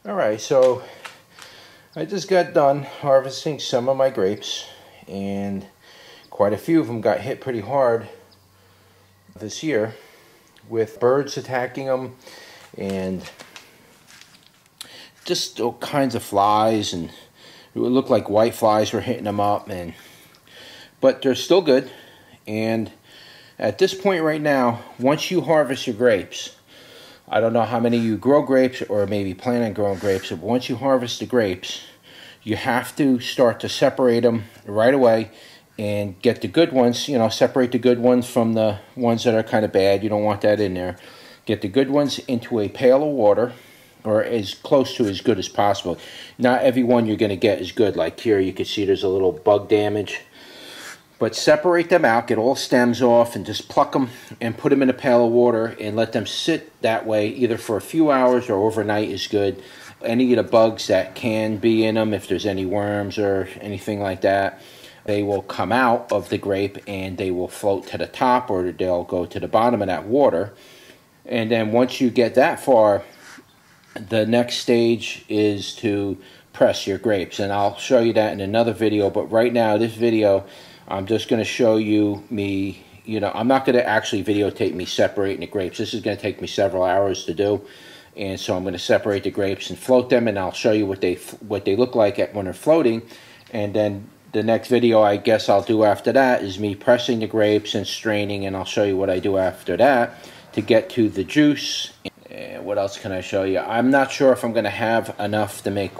Alright, so I just got done harvesting some of my grapes, and quite a few of them got hit pretty hard this year with birds attacking them and just all kinds of flies, and it would look like white flies were hitting them up, but they're still good. And at this point right now, once you harvest your grapes, I don't know how many you grow grapes or maybe plan on growing grapes, but once you harvest the grapes, you have to start to separate them right away and get the good ones, separate the good ones from the ones that are kind of bad. You don't want that in there. Get the good ones into a pail of water, or as close to as good as possible. Not every one you're going to get is good. Like here, you can see there's a little bug damage. But separate them out, get all stems off, and just pluck them and put them in a pail of water and let them sit that way either for a few hours or overnight is good. Any of the bugs that can be in them, if there's any worms or anything like that, they will come out of the grape and they will float to the top, or they'll go to the bottom of that water. And then once you get that far, the next stage is to press your grapes. And I'll show you that in another video, but right now, this video, I'm just going to show you me, I'm not going to actually videotape me separating the grapes. This is going to take me several hours to do. And so I'm going to separate the grapes and float them, and I'll show you what they look like when they're floating. And then the next video I guess I'll do after that is me pressing the grapes and straining, and I'll show you what I do after that to get to the juice. And what else can I show you? I'm not sure if I'm going to have enough to make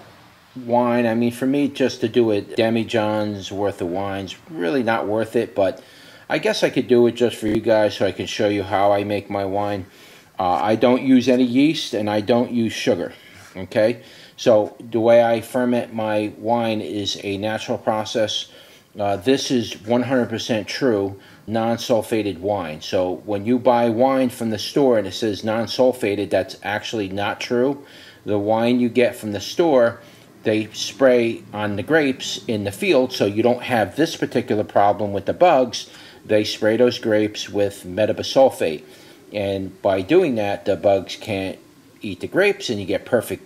wine. I mean, for me, just to do it demijohns worth of wine's really not worth it, but I guess I could do it just for you guys so I can show you how I make my wine. I don't use any yeast and I don't use sugar, okay? So the way I ferment my wine is a natural process. This is 100% true non-sulfated wine. So when you buy wine from the store and it says non-sulfated, that's actually not true. The wine you get from the store, they spray on the grapes in the field, so you don't have this particular problem with the bugs. They spray those grapes with metabisulfate, and by doing that, the bugs can't eat the grapes, and you get perfect,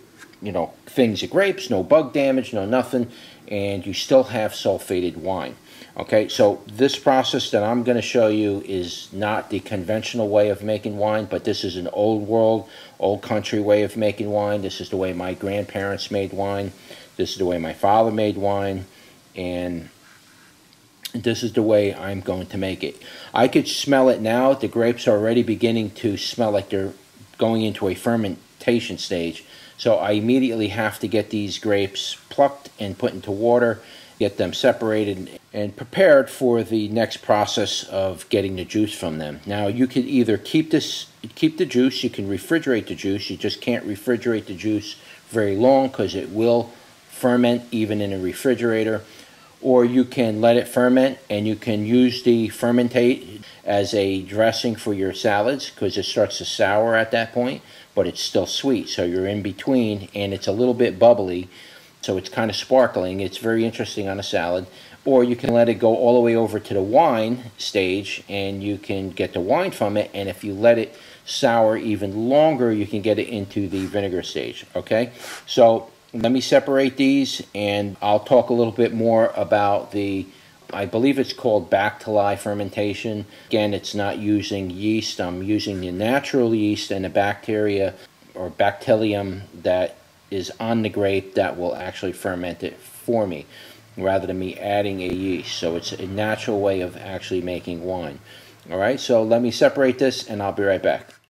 things of grapes, no bug damage, no nothing, and you still have sulfated wine. Okay, so this process that I'm going to show you is not the conventional way of making wine, but this is an old world, old country way of making wine. This is the way my grandparents made wine. This is the way my father made wine, and this is the way I'm going to make it. I could smell it now. The grapes are already beginning to smell like they're going into a fermentation stage. So I immediately have to get these grapes plucked and put into water, get them separated and prepared for the next process of getting the juice from them. Now you could either keep the juice, you can refrigerate the juice. You just can't refrigerate the juice very long because it will ferment even in a refrigerator. Or you can let it ferment, and you can use the fermentate as a dressing for your salads because it starts to sour at that point, but it's still sweet. So you're in between, and it's a little bit bubbly, so it's kind of sparkling. It's very interesting on a salad. Or you can let it go all the way over to the wine stage, and you can get the wine from it. And if you let it sour even longer, you can get it into the vinegar stage. Okay, so let me separate these, and I'll talk a little bit more about I believe it's called back-to-lie fermentation. Again, it's not using yeast. I'm using the natural yeast and the bacteria or bacterium that is on the grape that will actually ferment it for me, rather than me adding a yeast. So it's a natural way of actually making wine. All right, so let me separate this, and I'll be right back.